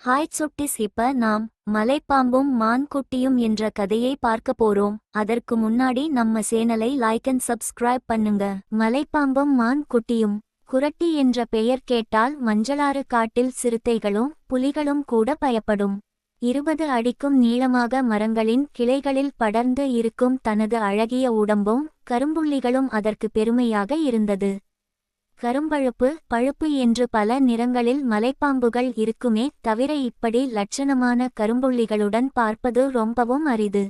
Hi சுட்டிஸ், இப்ப நாம் மலைப்பாம்பும் மான் குட்டியும் என்ற கதையை பார்க்க போறோம். அதற்கு முன்னாடி நம்ம சேனலை லைக் அண்ட் சப்ஸ்கிரைப் பண்ணுங்க. மலைப்பாம்பும் மான் குட்டியும். குரட்டி என்ற பெயர் கேட்டால் மஞ்சளாறு காட்டில் சிறுத்தைகளும் புலிகளும் கூட பயப்படும். 20 அடிக்கும் நீளமாக மரங்களின் கிளைகளில் படர்ந்து இருக்கும் தனது அழகிய உடம்பும் கரும்புள்ளிகளும் அதற்கு பெருமையாக இருந்தது. கரும்பழுப்பு பழுப்பு என்று பல நிறங்களில் மலைப்பாம்புகள் இருக்குமே தவிர இப்படி லட்சணமான கரும்புள்ளிகளுடன் பார்ப்பது ரொம்பவும் அரிது.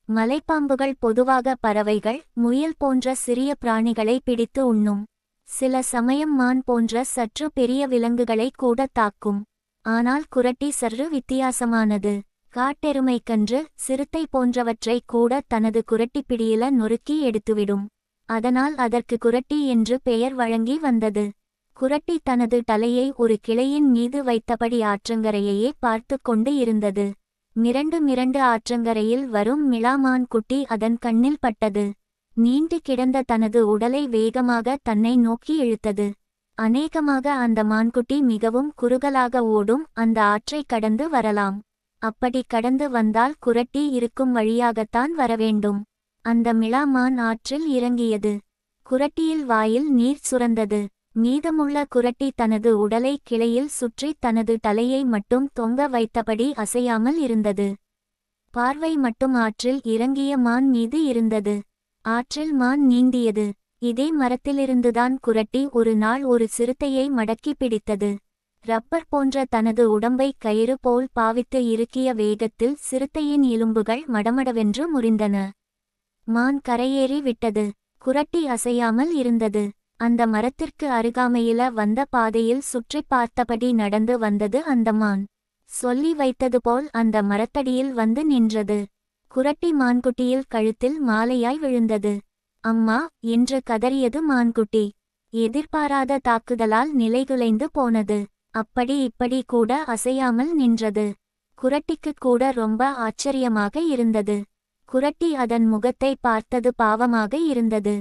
மலைப்பாம்புகள் பொதுவாக பறவைகள், முயல் போன்ற சிறிய பிராணிகளை பிடித்து உண்ணும். சில சமயம் மான் போன்ற சற்று பெரிய விலங்குகளை கூட தாக்கும். ஆனால் குரட்டி சற்று வித்தியாசமானது. காட்டெருமைக்கன்று, சிறுத்தை போன்றவற்றை கூட தனது குரட்டிப்பிடியில நொறுக்கி எடுத்துவிடும். அதனால் அதற்கு குரட்டி என்று பெயர் வழங்கி வந்தது. குரட்டி தனது தலையை ஒரு கிளையின் மீது வைத்தபடி ஆற்றங்கரையையே பார்த்து கொண்டு இருந்தது. மிரண்டு ஆற்றங்கரையில் வரும் மிளாமான் குட்டி அதன் கண்ணில் பட்டது. நீண்டு கிடந்த தனது உடலை வேகமாக தன்னை நோக்கி இழுத்தது. அநேகமாக அந்த மான்குட்டி மிகவும் குறுகலாக ஓடும் அந்த ஆற்றை கடந்து வரலாம். அப்படி கடந்து வந்தால் குரட்டி இருக்கும் வழியாகத்தான் வரவேண்டும். அந்த மிளாமான் ஆற்றில் இறங்கியது. குரட்டியில் வாயில் நீர் சுரந்தது. மீதமுள்ள குரட்டி தனது உடலை கிளையில் சுற்றி தனது தலையை மட்டும் தொங்க வைத்தபடி அசையாமல் இருந்தது. பார்வை மட்டும் ஆற்றில் இறங்கிய மான் மீது இருந்தது. ஆற்றில் மான் நீந்தியது. இதே மரத்திலிருந்துதான் குரட்டி ஒரு நாள் ஒரு சிறுத்தையை மடக்கி பிடித்தது. ரப்பர் போன்ற தனது உடம்பை கயிறு போல் பாவித்து இறுக்கிய வேகத்தில் சிறுத்தையின் எலும்புகள் மடமடவென்று முறிந்தன. மான் கரையேறி விட்டது. குரட்டி அசையாமல் இருந்தது. அந்த மரத்திற்கு அருகாமையில வந்த பாதையில் சுற்றி பார்த்தபடி நடந்து வந்தது அந்த மான். சொல்லி வைத்தது போல் அந்த மரத்தடியில் வந்து நின்றது. குரட்டி மான்குட்டியில் கழுத்தில் மாலையாய் விழுந்தது. அம்மா என்று கதறியது மான்குட்டி. எதிர்பாராத தாக்குதலால் நிலைகுலைந்து போனது. அப்படி இப்படி கூட அசையாமல் நின்றது. குரட்டிக்கு கூட ரொம்ப ஆச்சரியமாக இருந்தது. குரட்டி அதன் முகத்தை பார்த்தது பாவமாக இருந்தது.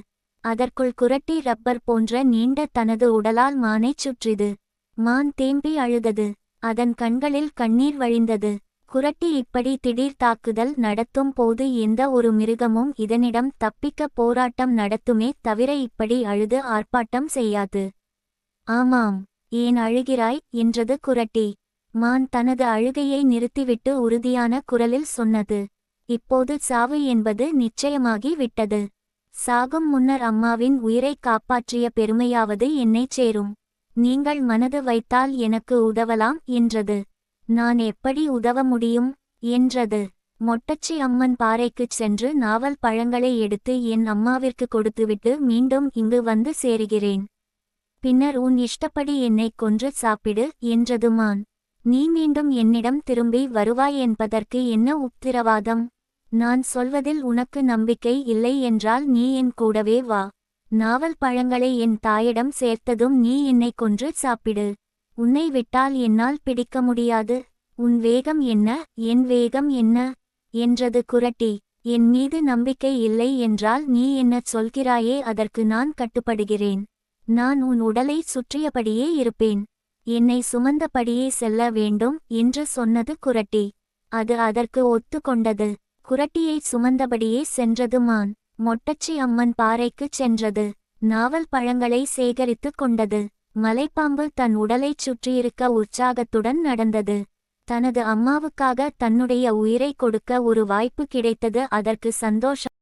அதற்குள் குரட்டி ரப்பர் போன்ற நீண்ட தனது உடலால் மானைச் சுற்றிது. மான் தேம்பி அழுதது. அதன் கண்களில் கண்ணீர் வழிந்தது. குரட்டி இப்படி திடீர் தாக்குதல் நடத்தும் போது எந்த ஒரு மிருகமும் இதனிடம் தப்பிக்க போராட்டம் நடத்துமே தவிர இப்படி அழுது ஆர்ப்பாட்டம் செய்யாது. ஆமாம், ஏன் அழுகிறாய் என்றது குரட்டி. மான் தனது அழுகையை நிறுத்திவிட்டு உறுதியான குரலில் சொன்னது. இப்போது சாவு என்பது நிச்சயமாகி விட்டது. சாகும் முன்னர் அம்மாவின் உயிரை காப்பாற்றிய பெருமையாவது என்னைச் சேரும். நீங்கள் மனது வைத்தால் எனக்கு உதவலாம் என்றது. நான் எப்படி உதவ முடியும் என்றது. மொட்டச்சி அம்மன் பாறைக்குச் சென்று நாவல் பழங்களை எடுத்து என் அம்மாவிற்கு கொடுத்துவிட்டு மீண்டும் இங்கு வந்து சேருகிறேன். பின்னர் உன் இஷ்டப்படி என்னை கொன்று சாப்பிடு என்றது மான். நீ மீண்டும் என்னிடம் திரும்பி வருவாய் என்பதற்கு என்ன உத்திரவாதம்? நான் சொல்வதில் உனக்கு நம்பிக்கை இல்லை என்றால் நீ என் கூடவே வா. நாவல் பழங்களை என் தாயிடம் சேர்த்ததும் நீ என்னை கொன்று சாப்பிடு. உன்னை விட்டால் என்னால் பிடிக்க முடியாது. உன் வேகம் என்ன, என் வேகம் என்ன என்றது குரட்டி. என் மீது நம்பிக்கை இல்லை என்றால் நீ என்ன சொல்கிறாயே அதற்கு நான் கட்டுப்படுகிறேன். நான் உன் உடலை சுற்றியபடியே இருப்பேன். என்னை சுமந்தபடியே செல்ல வேண்டும் என்று சொன்னது குரட்டி. அது அதற்கு ஒத்து கொண்டது. குரட்டியை சுமந்தபடியே சென்றது மான். மொட்டச்சி அம்மன் பாறைக்குச் சென்றது. நாவல் பழங்களை சேகரித்து கொண்டது. மலைப்பாம்பு தன் உடலைச் சுற்றியிருக்க உற்சாகத்துடன் நடந்தது. தனது அம்மாவுக்காக தன்னுடைய உயிரை கொடுக்க ஒரு வாய்ப்பு கிடைத்தது. அதற்கு சந்தோஷம்.